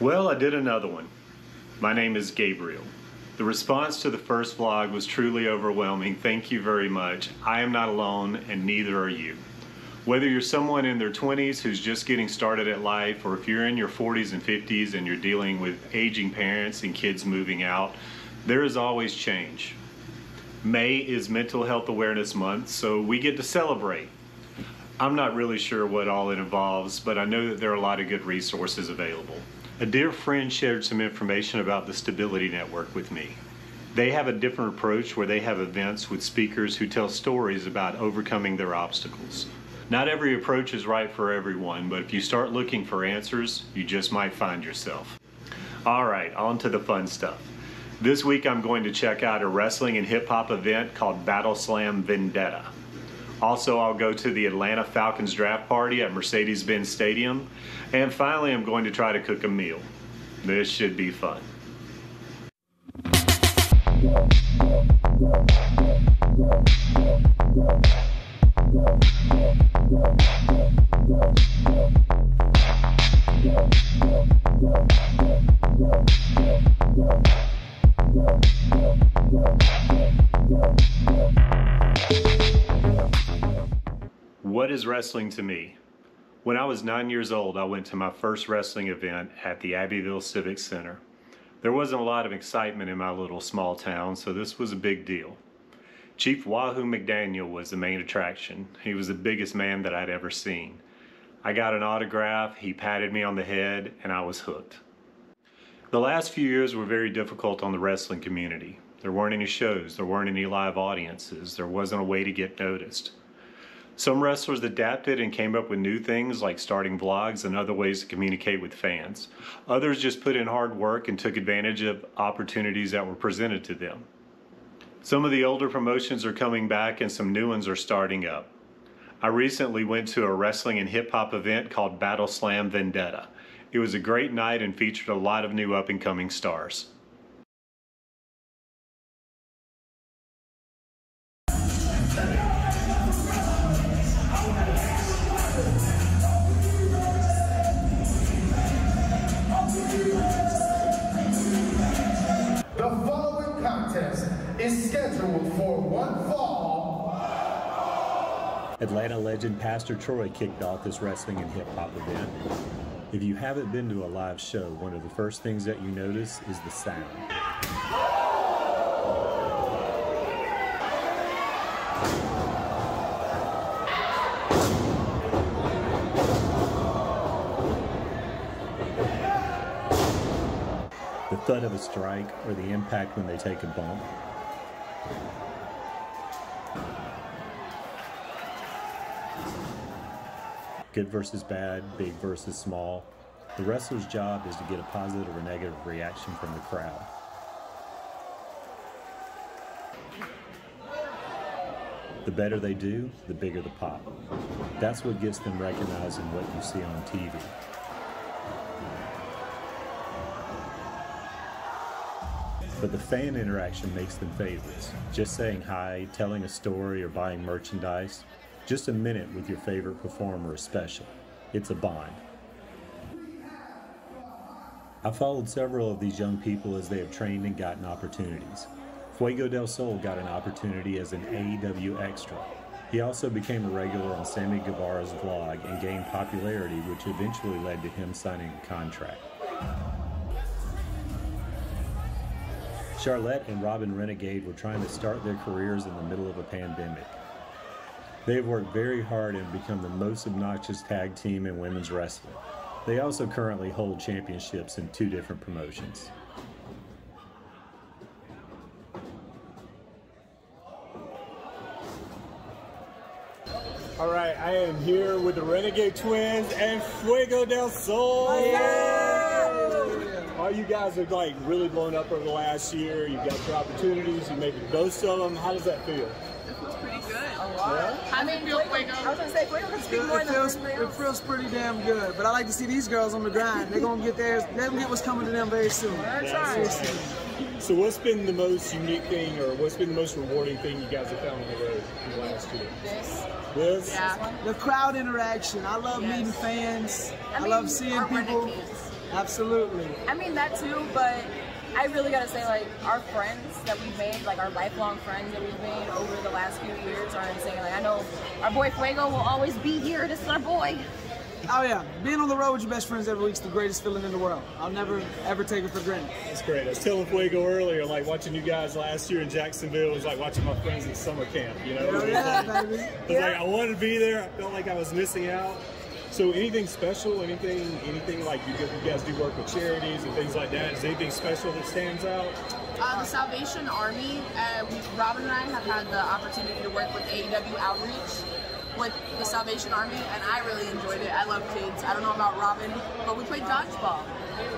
Well, I did another one. My name is Gabriel. The response to the first vlog was truly overwhelming. Thank you very much. I am not alone, and neither are you. Whether you're someone in their 20s who's just getting started at life, or if you're in your 40s and 50s and you're dealing with aging parents and kids moving out, there is always change. May is Mental Health Awareness Month, so we get to celebrate. I'm not really sure what all it involves, but I know that there are a lot of good resources available. A dear friend shared some information about the Stability Network with me. They have a different approach where they have events with speakers who tell stories about overcoming their obstacles. Not every approach is right for everyone, but if you start looking for answers, you just might find yourself. All right, on to the fun stuff. This week I'm going to check out a wrestling and hip hop event called Battleslam Vendetta. Also, I'll go to the Atlanta Falcons draft party at Mercedes-Benz Stadium. And finally, I'm going to try to cook a meal. This should be fun. What is wrestling to me? When I was 9 years old, I went to my first wrestling event at the Abbeville Civic Center. There wasn't a lot of excitement in my little small town, so this was a big deal. Chief Wahoo McDaniel was the main attraction. He was the biggest man that I'd ever seen. I got an autograph, he patted me on the head, and I was hooked. The last few years were very difficult on the wrestling community. There weren't any shows, there weren't any live audiences, there wasn't a way to get noticed. Some wrestlers adapted and came up with new things like starting vlogs and other ways to communicate with fans. Others just put in hard work and took advantage of opportunities that were presented to them. Some of the older promotions are coming back and some new ones are starting up. I recently went to a wrestling and hip hop event called Battleslam Vendetta. It was a great night and featured a lot of new up and coming stars. Is scheduled for one fall. Atlanta legend Pastor Troy kicked off this wrestling and hip hop event. If you haven't been to a live show, one of the first things that you notice is the sound. The thud of a strike or the impact when they take a bump. Good versus bad, big versus small. The wrestler's job is to get a positive or negative reaction from the crowd. The better they do, the bigger the pop. That's what gets them recognized in what you see on TV. But the fan interaction makes them favorites. Just saying hi, telling a story, or buying merchandise. Just a minute with your favorite performer is special. It's a bond. I followed several of these young people as they have trained and gotten opportunities. Fuego Del Sol got an opportunity as an AEW extra. He also became a regular on Sammy Guevara's vlog and gained popularity, which eventually led to him signing a contract. Charlette and Robyn Renegade were trying to start their careers in the middle of a pandemic. They have worked very hard and become the most obnoxious tag team in women's wrestling. They also currently hold championships in 2 different promotions. All right, I am here with the Renegade Twins and Fuego Del Sol. All you guys are like really blown up over the last year. You've got your opportunities. You maybe most of them. How does that feel? It feels pretty good. Yeah? I mean, I was gonna say, Fuego can speak more than It feels pretty damn good. But I like to see these girls on the grind. They're gonna get theirs. They're gonna get what's coming to them very soon. Very soon. So what's been the most unique thing, or what's been the most rewarding thing you guys have found on the road in the last year? This? Yeah. The crowd interaction. I love meeting fans. I love seeing people. Absolutely. I mean that too, but I really gotta say, like, our friends that we've made, like our lifelong friends that we've made over the last few years are insane. Like, I know our boy Fuego will always be here. This is our boy. Oh yeah, being on the road with your best friends every week is the greatest feeling in the world. I'll never ever take it for granted. It's great. I was telling Fuego earlier, like watching you guys last year in Jacksonville was like watching my friends at summer camp. You know, Baby. I was like, I wanted to be there. I felt like I was missing out. So anything special? Anything like you guys do work with charities and things like that? Is anything special that stands out? The Salvation Army. Robyn and I have had the opportunity to work with AEW Outreach with the Salvation Army, and I really enjoyed it. I love kids. I don't know about Robyn, but we played dodgeball,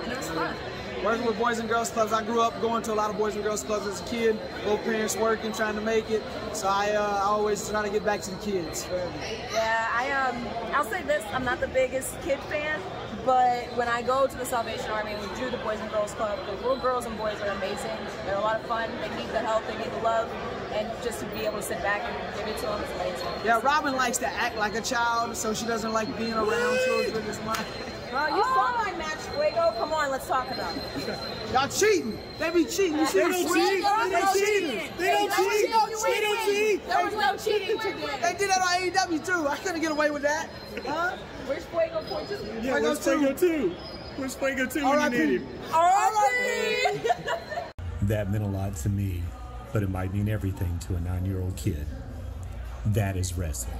and it was fun. Working with Boys and Girls Clubs, I grew up going to a lot of Boys and Girls Clubs as a kid. Both parents working, trying to make it. So I always try to get back to the kids. Yeah, I'll say this, I'm not the biggest kid fan, but when I go to the Salvation Army and we do the Boys and Girls Club, the little girls and boys are amazing. They're a lot of fun. They need the help, they need the love, and just to be able to sit back and give it to them is amazing. Yeah, Robyn likes to act like a child, so she doesn't like being around children as much. Bro, you saw my match, Fuego. Come on, let's talk about it. Y'all cheating. They be cheating. You see the switch? They cheating. They don't cheat. There was no cheating today. They did that on AEW too. I couldn't get away with that. Huh? Where's Fuego point to? Yeah, where's Fuego 2? Where's Fuego 2 when you need him? R.I.P. That meant a lot to me, but it might mean everything to a 9-year-old kid. That is wrestling.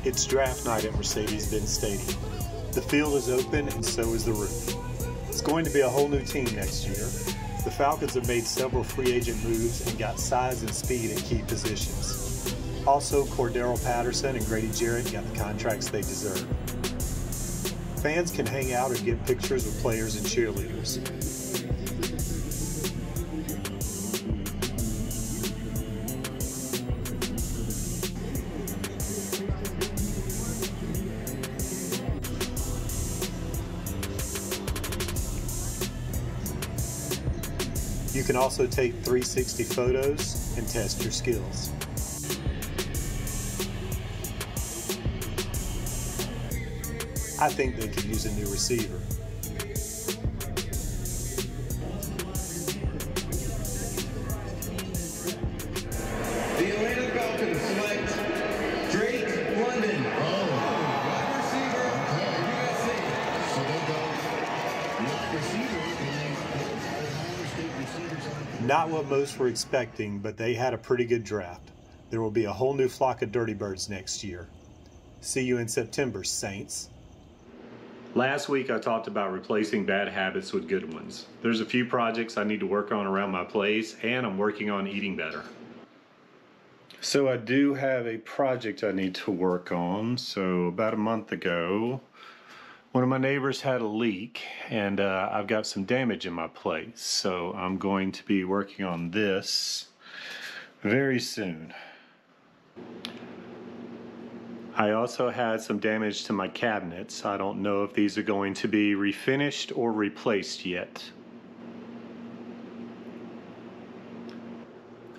It's draft night at Mercedes-Benz Stadium. The field is open and so is the roof. It's going to be a whole new team next year. The Falcons have made several free agent moves and got size and speed at key positions. Also, Cordero Patterson and Grady Jarrett got the contracts they deserve. Fans can hang out or get pictures with players and cheerleaders. You can also take 360 photos and test your skills. I think they could use a new receiver. The Atlanta Falcons select Drake London. Wide receiver, USC. So they go wide receiver. Not what most were expecting, but they had a pretty good draft. There will be a whole new flock of Dirty Birds next year. See you in September, Saints. Last week I talked about replacing bad habits with good ones. There's a few projects I need to work on around my place, and I'm working on eating better. So I do have a project I need to work on. So about a month ago, one of my neighbors had a leak, and I've got some damage in my place. So I'm going to be working on this very soon. I also had some damage to my cabinets. I don't know if these are going to be refinished or replaced yet.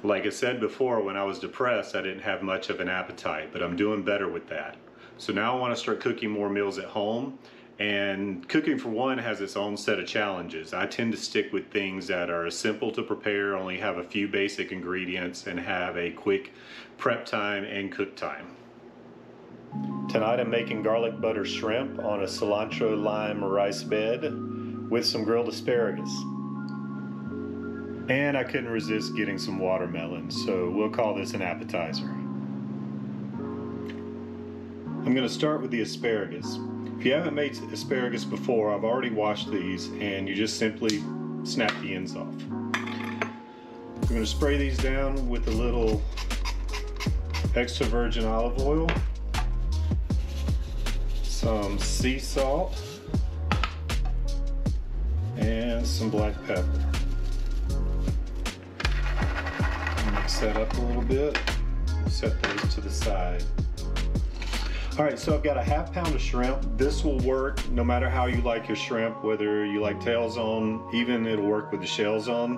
Like I said before, when I was depressed, I didn't have much of an appetite, but I'm doing better with that. So now I want to start cooking more meals at home, and cooking for one has its own set of challenges. I tend to stick with things that are simple to prepare, only have a few basic ingredients, and have a quick prep time and cook time. Tonight I'm making garlic butter shrimp on a cilantro lime rice bed with some grilled asparagus. And I couldn't resist getting some watermelon, so we'll call this an appetizer. I'm going to start with the asparagus. If you haven't made asparagus before, I've already washed these, and you just simply snap the ends off. I'm going to spray these down with a little extra virgin olive oil, some sea salt, and some black pepper. Mix that up a little bit, set those to the side. All right, so I've got a ½ pound of shrimp. This will work no matter how you like your shrimp, whether you like tails on, even it'll work with the shells on.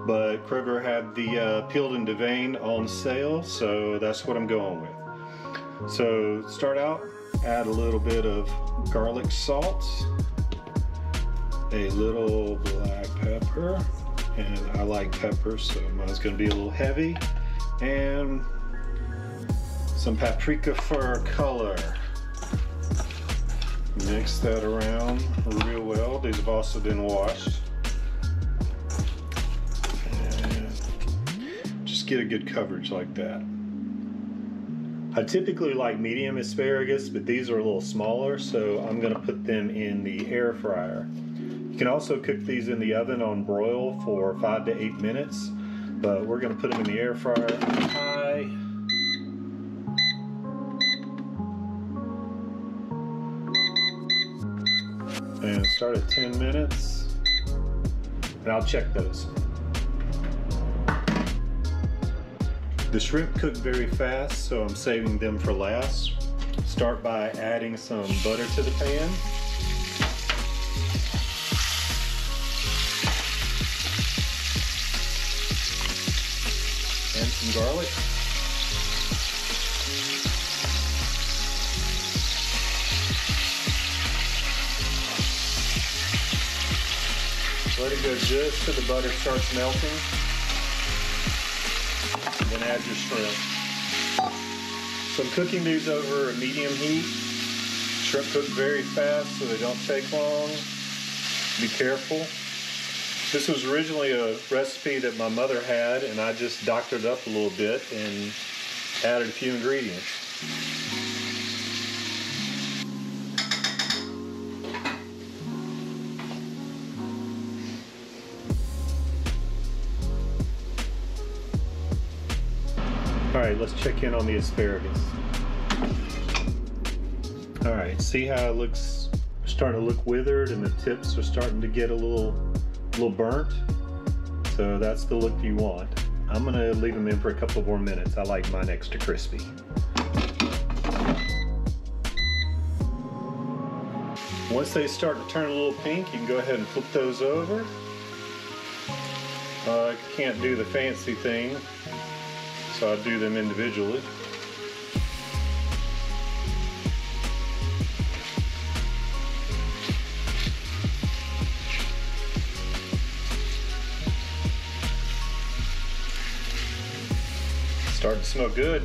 But Kroger had the peeled and deveined on sale, so that's what I'm going with. So start out, add a little bit of garlic salt, a little black pepper, and I like pepper, so mine's gonna be a little heavy, and some paprika for color. Mix that around real well. These have also been washed. And just get a good coverage like that. I typically like medium asparagus, but these are a little smaller, so I'm gonna put them in the air fryer. You can also cook these in the oven on broil for 5 to 8 minutes, but we're gonna put them in the air fryer high. And start at 10 minutes, and I'll check those. The shrimp cook very fast, so I'm saving them for last. Start by adding some butter to the pan. And some garlic. Let it go just till the butter starts melting. And then add your shrimp. So I'm cooking these over a medium heat. Shrimp cook very fast so they don't take long. Be careful. This was originally a recipe that my mother had, and I just doctored it up a little bit and added a few ingredients. All right, let's check in on the asparagus. All right, see how it looks, starting to look withered, and the tips are starting to get a little burnt. So that's the look you want. I'm gonna leave them in for a couple more minutes. I like mine extra crispy. Once they start to turn a little pink, you can go ahead and flip those over. I can't do the fancy thing, so I'll do them individually. Starting to smell good.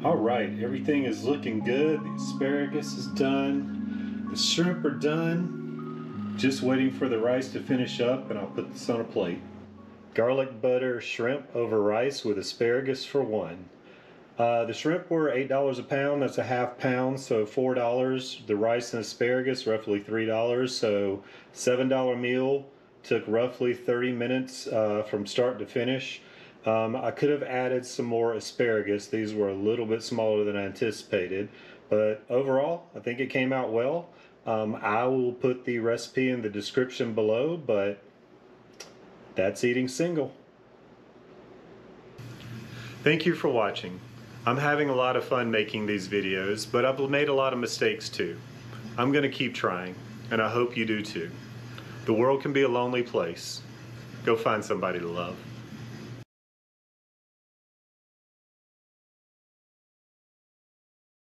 All right, everything is looking good. The asparagus is done. The shrimp are done. Just waiting for the rice to finish up, and I'll put this on a plate. Garlic butter shrimp over rice with asparagus for one. The shrimp were $8 a pound. That's a ½ pound, so $4. The rice and asparagus, roughly $3. So $7 meal. Took roughly 30 minutes from start to finish. I could have added some more asparagus. These were a little bit smaller than I anticipated, but overall, I think it came out well. I will put the recipe in the description below, but that's eating single. Thank you for watching. I'm having a lot of fun making these videos, but I've made a lot of mistakes too. I'm going to keep trying, and I hope you do too. The world can be a lonely place. Go find somebody to love.